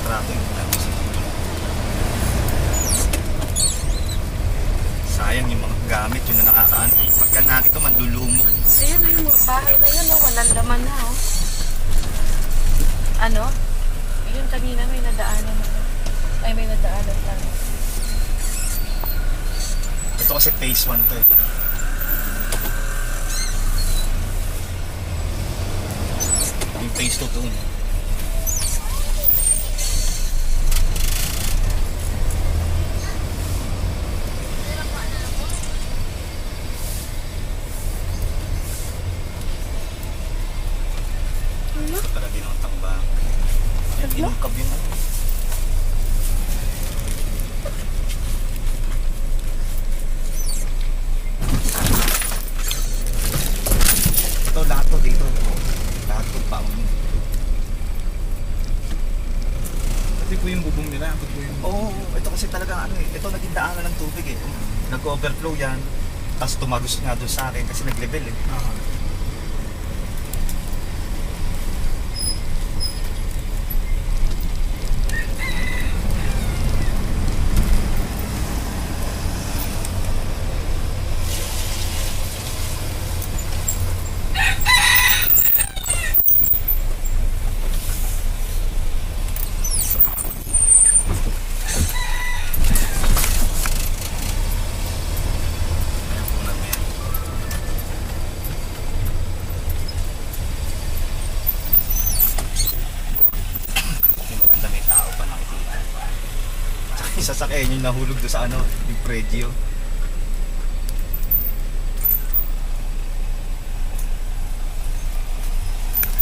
sarado yung tapos. Sayang yung mga gamit, yun na nakakaan. Pagka nakita man, lulumok. Ayun, yung bahay na yun, oh, walang laman na, oh. Ano? Yun kanina may nadaanan na. Ay, may nadaanan pa. Ito kasi phase 1 to eh. Yung phase 2 to. Ito pala din ang tambang. Inungkab yung ano. Ito lahat to dito. Lahat to pa. Ito po yung bubong nila. Ito po yung... Oo, ito kasi talaga ano eh. Ito naging daanan ng tubig eh. Nag-overflow yan. Tapos tumagos nga doon sa akin kasi nag-level eh. Sasakyan yung nahulog doon sa ano, yung Pregio.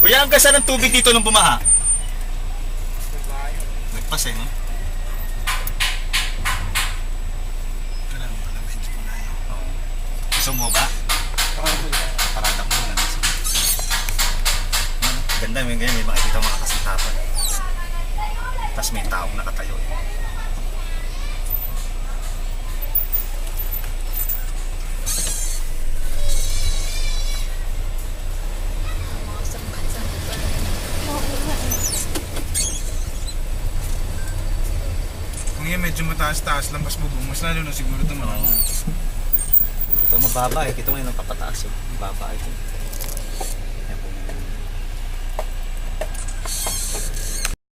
Kuya, ang gasa ng tubig dito nung bumaha? Nagpas eh, no? Gusto mo ba? Paradak mo lang. Ganda, may ganyan, may makikita mga kasintapan. Tapos may taong nakatayo eh. Ngayon medyo mataas-taas lang, mas bubong. Mas lalo na siguro ito marami. Ito mababa eh. Kita mo yung napapataas eh. Mababa ito.